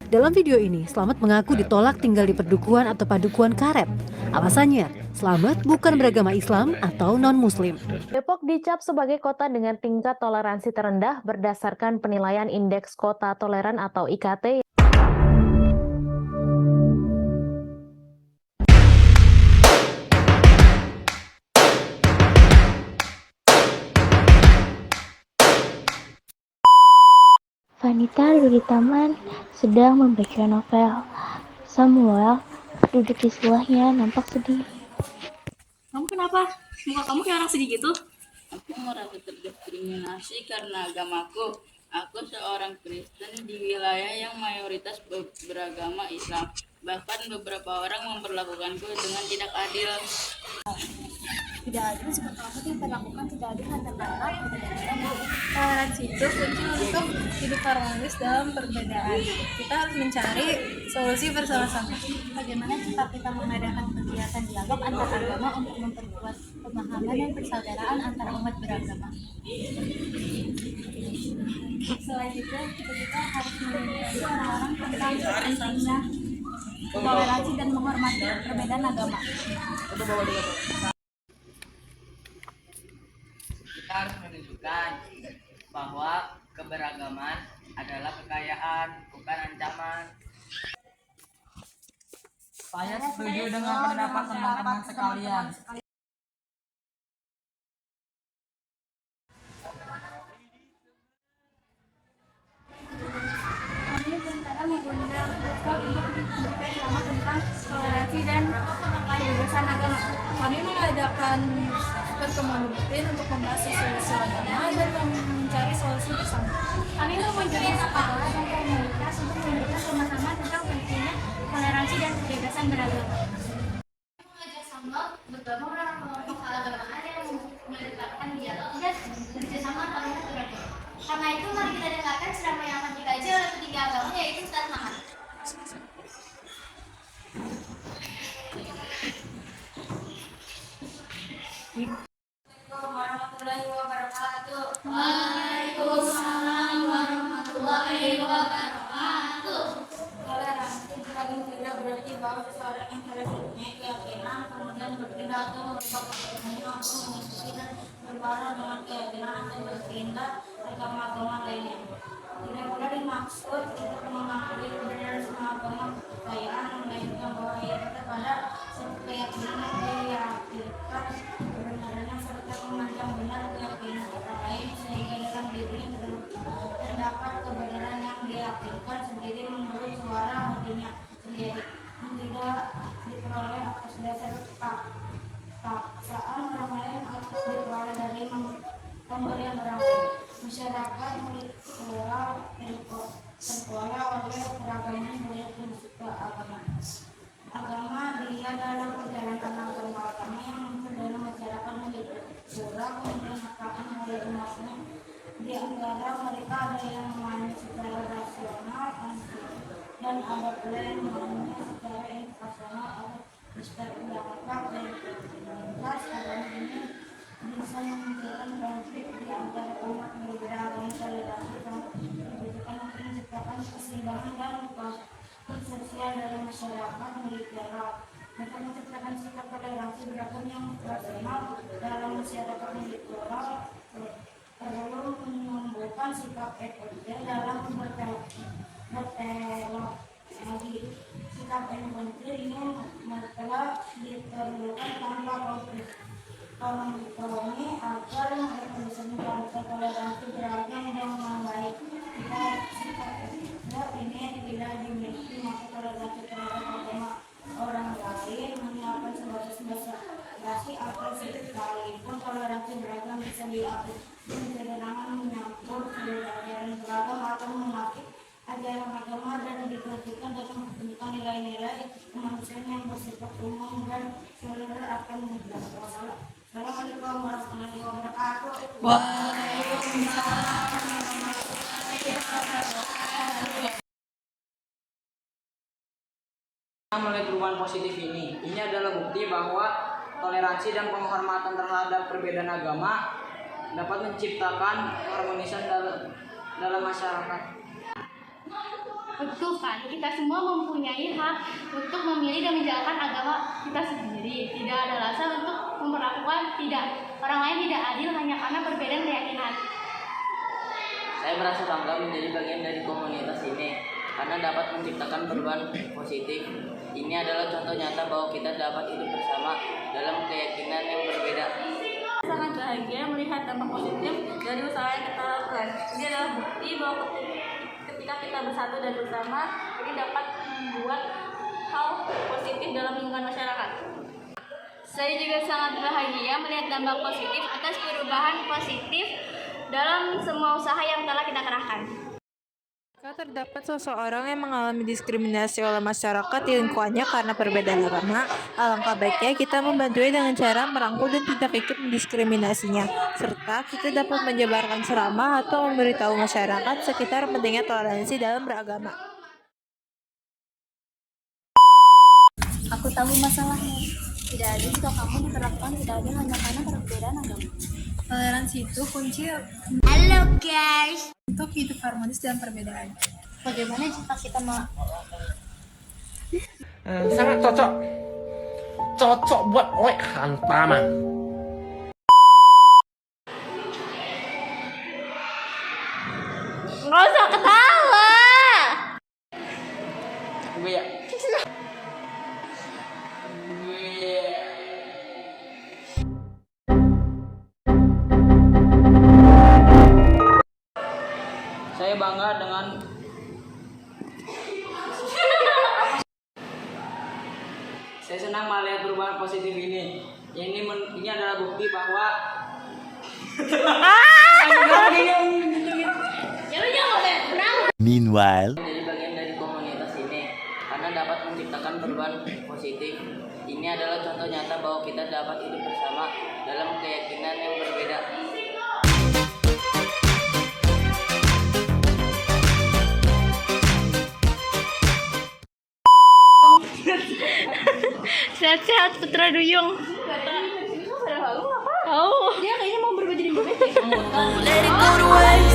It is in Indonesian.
Dalam video ini, Slamet mengaku ditolak tinggal di perdukuhan atau padukuhan karet. Alasannya, Slamet bukan beragama Islam atau non-Muslim. Depok dicap sebagai kota dengan tingkat toleransi terendah berdasarkan penilaian Indeks Kota Toleran atau IKT. Vanita duduk di taman, sedang membaca novel. Samuel duduk di sebelahnya, nampak sedih. Kamu kenapa? Muka kamu kayak orang sedih gitu? Aku merasa terdiskriminasi karena agamaku. Aku seorang Kristen di wilayah yang mayoritas beragama Islam. Bahkan beberapa orang memperlakukanku dengan tidak adil. Tidak adil seperti apa yang dilakukan tidak adil karena toleransi itu kunci untuk hidup harmonis dalam perbedaan. Kita harus mencari solusi bersama-sama. Bagaimana jika kita mengadakan kegiatan dialog antar agama untuk memperkuat pemahaman dan persaudaraan antara umat beragama? Selain itu, kita harus mengedukasi orang-orang tentang pentingnya toleransi dan menghormati perbedaan agama. Kita harus menunjukkan bahwa keberagaman adalah kekayaan, bukan ancaman. Saya setuju dengan pendapat teman-teman sekalian. Kami berencana mengundang workshop untuk memberikan ceramah tentang toleransi dan kebebasan agama. Kami mengadakan pertemuan rutin untuk membahas isu-isu agama dan mencari solusi bersama. Kami mengunjungi sekolah dan komunitas untuk memberikan pemahaman tentang pentingnya toleransi dan kebebasan beragama. Mengajak Samuel bergabung dalam kelompok keagamaan yang mendekatkan dialog dan kerjasama antar umat beragama. Karena itu, mari kita dengarkan ceramah yang akan dikaji oleh ketiga agama, yaitu Ustaz Muhammad. Assalamualaikum warahmatullahi wabarakatuh. Waalaikumsalam warahmatullahi wabarakatuh. Toleransi bukan tidak berarti bahwa seseorang yang tidak punya keyakinan kemudian berpindah atau merubah keyakinannya untuk mengikuti dan berbarengan dengan keyakinan atau berpindah agama-agama lainnya. Tidak boleh dimaksud untuk mengakui kebenaran semua agama kepercayaan, melainkan bahwa ia tetap pada suatu keyakinan yang diyakinkan kebenarannya serta memandang benar keyakinan orang lain sehingga dalam dirinya terdapat kebenaran yang diyakinkan sendiri menurut suara hatinya sendiri, yang tidak diperoleh atas dasar paksaan orang lain atau diperoleh dari pemberian orang lain. Masyarakat terpola oleh keragaman budaya prinsip agama. Agama dia dalam perjalanan agama yang muncul dalam masyarakat menjadi surah kemudian akan oleh umatnya. Di antara mereka ada yang memahami secara rasional dan ada pula yang memahami secara irrasional atau secara berangkat dan lintas. Agama ini bisa memunculkan konflik di antara umat berbeda agama. Toleransi dibutuhkan untuk menciptakan keseimbangan dan konflik sosial dalam masyarakat militeral. Untuk menciptakan sikap toleransi beragam yang rasional dalam masyarakat militeral perlu menumbuhkan sikap ekologis dalam bertelok. Sikap ekologis ini telah diterapkan tanpa konflik kompromi agar bisa menjalankan toleransi beragam yang membaik. Jika sikap ini tidak dimiliki, maka toleransi terhadap agama orang lain hanya akan sebatas basa-basi atau sekalipun toleransi beragam bisa diatur dengan menyambut perbedaan beragam atau menafik ajaran agama dan dikembangkan dalam mempertemukan nilai-nilai kemanusiaan yang bersifat umum dan seluruh akan menjadi. Assalamualaikum warahmatullahi wabarakatuh. Waalaikumsalam. Melalui perubahan positif ini adalah bukti bahwa toleransi dan penghormatan terhadap perbedaan agama dapat menciptakan keharmonisan dalam masyarakat. Betul kan? Kita semua mempunyai hak untuk memilih dan menjalankan agama kita sendiri. Tidak ada alasan untuk memperlakukan orang lain tidak adil hanya karena perbedaan keyakinan. Saya merasa bangga menjadi bagian dari komunitas ini karena dapat menciptakan perubahan positif. Ini adalah contoh nyata bahwa kita dapat hidup bersama dalam keyakinan yang berbeda. Sangat bahagia melihat dampak positif dari usaha yang kita lakukan. Ini adalah bukti bahwa ketika kita bersatu dan bersama, ini dapat membuat hal positif dalam lingkungan masyarakat. Saya juga sangat bahagia melihat dampak positif atas perubahan positif dalam semua usaha yang telah kita kerahkan. Jika terdapat seseorang yang mengalami diskriminasi oleh masyarakat di lingkungannya karena perbedaan agama, alangkah baiknya kita membantunya dengan cara merangkul dan tidak ikut mendiskriminasinya, serta kita dapat menyebarkan ceramah atau memberitahu masyarakat sekitar pentingnya toleransi dalam beragama. Aku tahu masalahnya. Tidak adil jika kamu diperlakukan tidak adil hanya karena perbedaan agama. Toleransi itu kunci untuk hidup harmonis dalam perbedaan. Bagaimana jika kita sangat cocok buat hantam. Nggak usah ketawa. Gue ya. Saya bangga dengan saya senang melihat perubahan positif ini. Ini adalah bukti bahwa Meanwhile, menjadi bagian dari komunitas ini karena dapat menciptakan perubahan positif. Ini adalah contoh nyata bahwa kita dapat hidup bersama dalam keyakinan yang berbeda. Sehat-sehat Putra Duyung. Tahu. Dia kayaknya mau berubah jadi bebek. Let it go away.